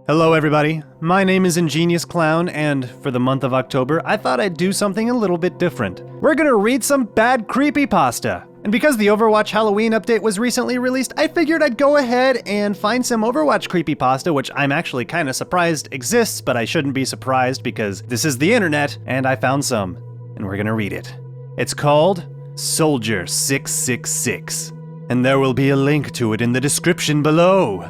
Hello everybody, my name is ingeniousclown, and for the month of October, I thought I'd do something a little bit different. We're gonna read some bad creepypasta. And because the Overwatch Halloween update was recently released, I figured I'd go ahead and find some Overwatch creepypasta, which I'm actually kinda surprised exists, but I shouldn't be surprised because this is the internet, and I found some, and we're gonna read it. It's called Soldier 666, and there will be a link to it in the description below.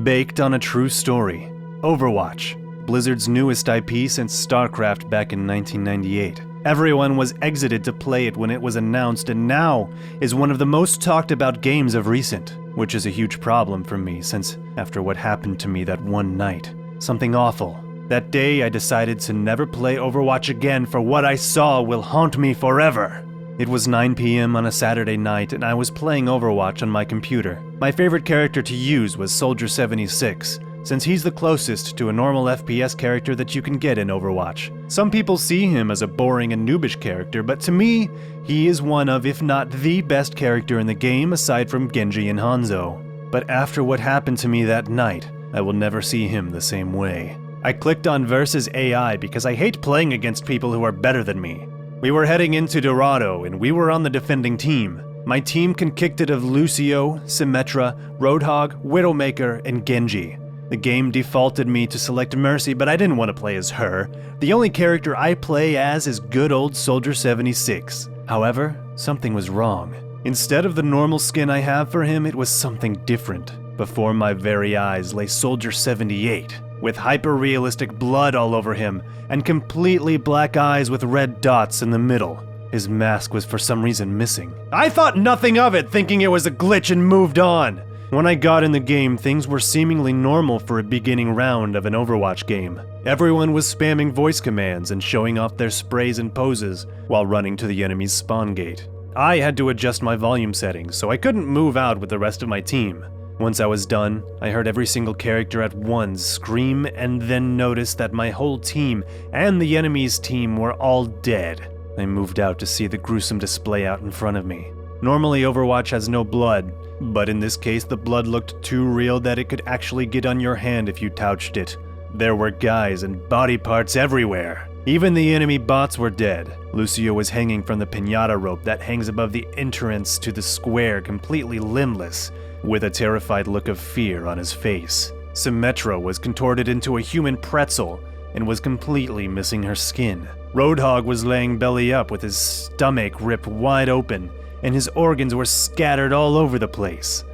Baked on a true story. Overwatch, Blizzard's newest IP since StarCraft back in 1998. Everyone was exited to play it when it was announced, and now is one of the most talked about games of recent, which is a huge problem for me since after what happened to me that one night, something awful. That day I decided to never play Overwatch again, for what I saw will haunt me forever. It was 9 p.m. on a Saturday night and I was playing Overwatch on my computer. My favorite character to use was Soldier 76, since he's the closest to a normal FPS character that you can get in Overwatch. Some people see him as a boring and noobish character, but to me, he is one of, if not the best character in the game aside from Genji and Hanzo. But after what happened to me that night, I will never see him the same way. I clicked on Versus AI because I hate playing against people who are better than me. We were heading into Dorado and we were on the defending team. My team consisted of Lucio, Symmetra, Roadhog, Widowmaker, and Genji. The game defaulted me to select Mercy, but I didn't want to play as her. The only character I play as is good old Soldier 76. However, something was wrong. Instead of the normal skin I have for him, it was something different. Before my very eyes lay Soldier 78, with hyper-realistic blood all over him, and completely black eyes with red dots in the middle. His mask was for some reason missing. I thought nothing of it, thinking it was a glitch, and moved on. When I got in the game, things were seemingly normal for a beginning round of an Overwatch game. Everyone was spamming voice commands and showing off their sprays and poses while running to the enemy's spawn gate. I had to adjust my volume settings, so I couldn't move out with the rest of my team. Once I was done, I heard every single character at once scream and then noticed that my whole team and the enemy's team were all dead. I moved out to see the gruesome display out in front of me. Normally Overwatch has no blood, but in this case the blood looked too real that it could actually get on your hand if you touched it. There were guys and body parts everywhere. Even the enemy bots were dead. Lucio was hanging from the piñata rope that hangs above the entrance to the square, completely limbless, with a terrified look of fear on his face. Symmetra was contorted into a human pretzel and was completely missing her skin. Roadhog was laying belly up with his stomach ripped wide open, and his organs were scattered all over the place.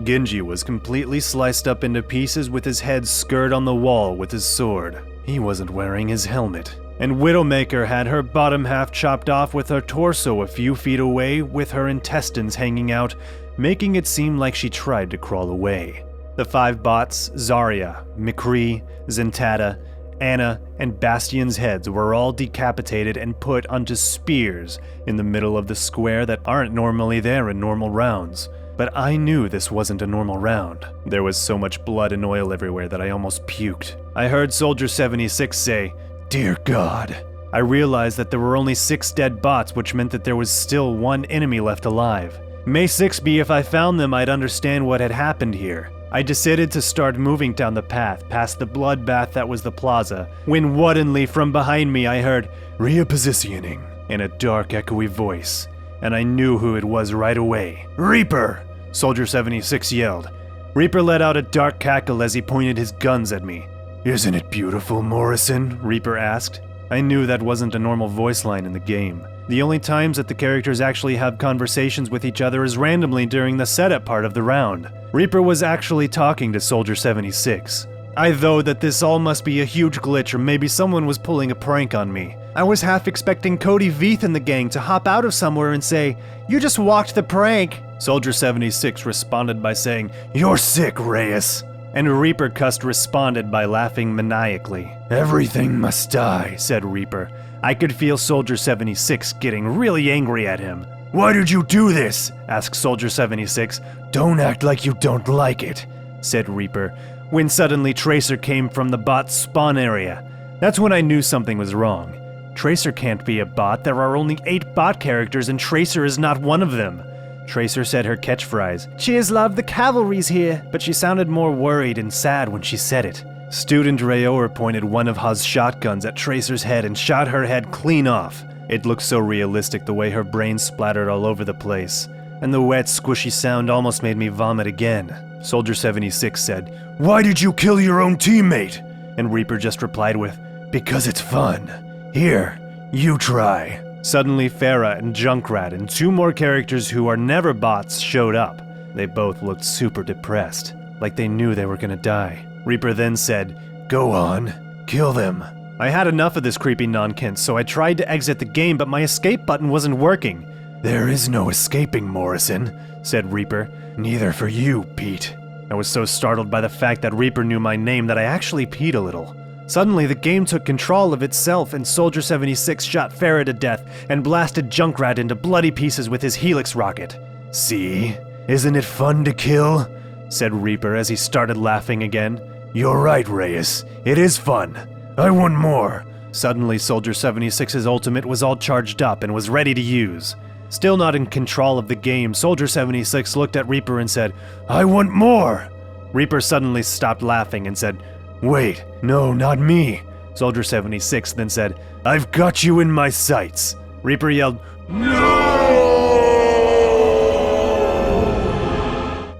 Genji was completely sliced up into pieces with his head skewered on the wall with his sword. He wasn't wearing his helmet. And Widowmaker had her bottom half chopped off with her torso a few feet away with her intestines hanging out, making it seem like she tried to crawl away. The 5 bots, Zarya, McCree, Zenyatta, Ana, and Bastion's heads were all decapitated and put onto spears in the middle of the square that aren't normally there in normal rounds. But I knew this wasn't a normal round. There was so much blood and oil everywhere that I almost puked. I heard Soldier 76 say, "Dear God." I realized that there were only 6 dead bots, which meant that there was still 1 enemy left alive. May 6 be if I found them, I'd understand what had happened here. I decided to start moving down the path past the bloodbath that was the plaza, when woodenly from behind me I heard "repositioning" in a dark echoey voice, and I knew who it was right away. "Reaper!" Soldier 76 yelled. Reaper let out a dark cackle as he pointed his guns at me. "Isn't it beautiful, Morrison?" Reaper asked. I knew that wasn't a normal voice line in the game. The only times that the characters actually have conversations with each other is randomly during the setup part of the round. Reaper was actually talking to Soldier 76. I thought that this all must be a huge glitch, or maybe someone was pulling a prank on me. I was half expecting Cody Veith and the gang to hop out of somewhere and say, "You just walked the prank." Soldier 76 responded by saying, "You're sick, Reyes." And Reaper cussed responded by laughing maniacally. "Everything must die," said Reaper. I could feel Soldier 76 getting really angry at him. "Why did you do this?" asked Soldier 76. "Don't act like you don't like it," said Reaper, when suddenly Tracer came from the bot's spawn area. That's when I knew something was wrong. Tracer can't be a bot, there are only 8 bot characters and Tracer is not one of them. Tracer said her catchphrase, "Cheers love, the cavalry's here," but she sounded more worried and sad when she said it. Student Rayor pointed one of Ha's shotguns at Tracer's head and shot her head clean off. It looked so realistic the way her brain splattered all over the place, and the wet, squishy sound almost made me vomit again. Soldier 76 said, "Why did you kill your own teammate?" And Reaper just replied with, "Because it's fun. Here, you try." Suddenly Farah and Junkrat and 2 more characters who are never bots showed up. They both looked super depressed, like they knew they were gonna die. Reaper then said, "Go on, kill them." I had enough of this creepy nonsense, so I tried to exit the game, but my escape button wasn't working. "There is no escaping, Morrison," said Reaper. "Neither for you, Pete." I was so startled by the fact that Reaper knew my name that I actually peed a little. Suddenly, the game took control of itself, and Soldier 76 shot Farah to death and blasted Junkrat into bloody pieces with his Helix rocket. "See? Isn't it fun to kill?" said Reaper as he started laughing again. "You're right, Reyes. It is fun. I want more." Suddenly, Soldier 76's ultimate was all charged up and was ready to use. Still not in control of the game, Soldier 76 looked at Reaper and said, "I want more." Reaper suddenly stopped laughing and said, "Wait, no, not me." Soldier 76 then said, "I've got you in my sights." Reaper yelled, "No!"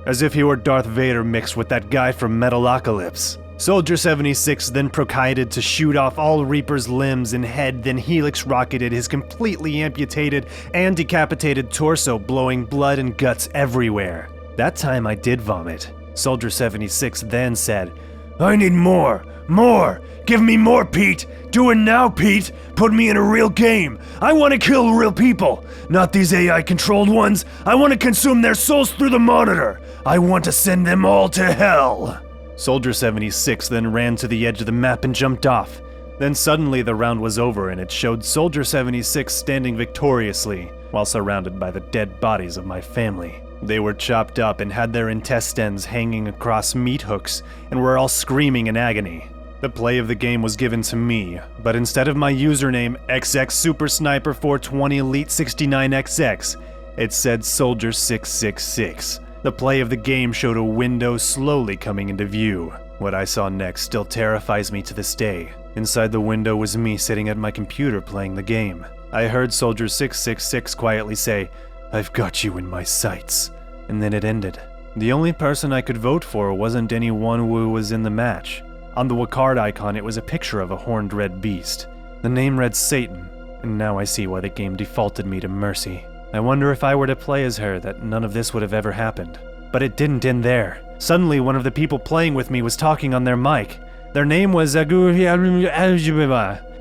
as if he were Darth Vader mixed with that guy from Metalocalypse. Soldier 76 then proceeded to shoot off all Reaper's limbs and head, then Helix rocketed his completely amputated and decapitated torso, blowing blood and guts everywhere. That time I did vomit. Soldier 76 then said, "I need more! More! Give me more, Pete! Do it now, Pete! Put me in a real game! I want to kill real people! Not these AI-controlled ones! I want to consume their souls through the monitor! I want to send them all to hell!" Soldier 76 then ran to the edge of the map and jumped off. Then suddenly the round was over and it showed Soldier 76 standing victoriously while surrounded by the dead bodies of my family. They were chopped up and had their intestines hanging across meat hooks and were all screaming in agony. The play of the game was given to me, but instead of my username XX Super Sniper 420 Elite 69XX, it said Soldier 666. The play of the game showed a window slowly coming into view. What I saw next still terrifies me to this day. Inside the window was me sitting at my computer playing the game. I heard Soldier 666 quietly say, "I've got you in my sights." And then it ended. The only person I could vote for wasn't anyone who was in the match. On the card icon it was a picture of a horned red beast. The name read Satan, and now I see why the game defaulted me to Mercy. I wonder if I were to play as her that none of this would have ever happened. But it didn't end there. Suddenly one of the people playing with me was talking on their mic. Their name was Agur.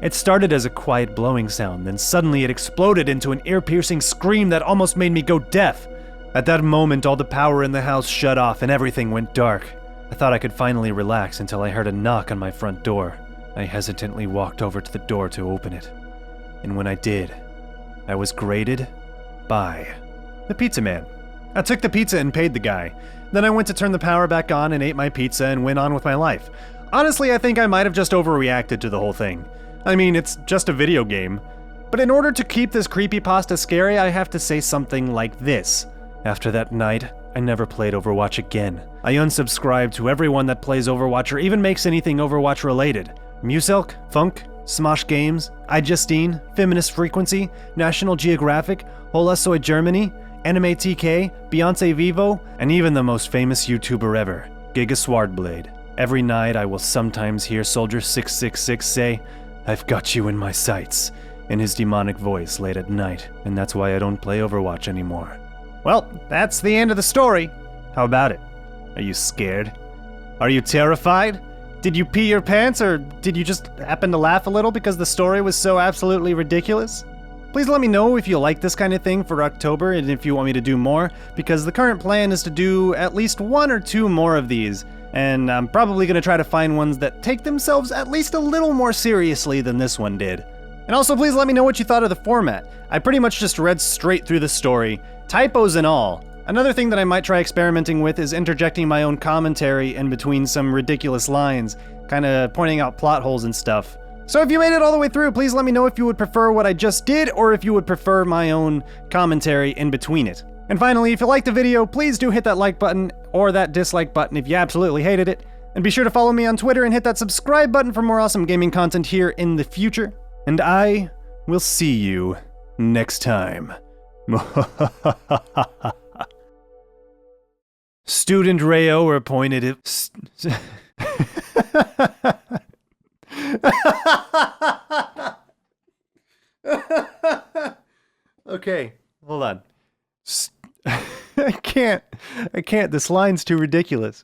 It started as a quiet blowing sound, then suddenly it exploded into an ear-piercing scream that almost made me go deaf. At that moment, all the power in the house shut off and everything went dark. I thought I could finally relax until I heard a knock on my front door. I hesitantly walked over to the door to open it. And when I did, I was greeted by the pizza man. I took the pizza and paid the guy. Then I went to turn the power back on and ate my pizza and went on with my life. Honestly, I think I might have just overreacted to the whole thing. I mean, it's just a video game. But in order to keep this creepypasta scary, I have to say something like this. After that night, I never played Overwatch again. I unsubscribed to everyone that plays Overwatch or even makes anything Overwatch related. Musilk, Funk, Smosh Games, iJustine, Feminist Frequency, National Geographic, Hola Soy Germany, Anime TK, Beyonce Vivo, and even the most famous YouTuber ever, Giga Swordblade. Every night I will sometimes hear Soldier 666 say, "I've got you in my sights," in his demonic voice late at night, and that's why I don't play Overwatch anymore. Well, that's the end of the story. How about it? Are you scared? Are you terrified? Did you pee your pants, or did you just happen to laugh a little because the story was so absolutely ridiculous? Please let me know if you like this kind of thing for October and if you want me to do more, because the current plan is to do at least 1 or 2 more of these, and I'm probably going to try to find ones that take themselves at least a little more seriously than this one did. And also please let me know what you thought of the format. I pretty much just read straight through the story, typos and all. Another thing that I might try experimenting with is interjecting my own commentary in between some ridiculous lines, kinda pointing out plot holes and stuff. So if you made it all the way through, please let me know if you would prefer what I just did or if you would prefer my own commentary in between it. And finally, if you liked the video, please do hit that like button or that dislike button if you absolutely hated it. And be sure to follow me on Twitter and hit that subscribe button for more awesome gaming content here in the future. And I will see you next time. Student Rayo were appointed. Okay, hold on. I can't. This line's too ridiculous.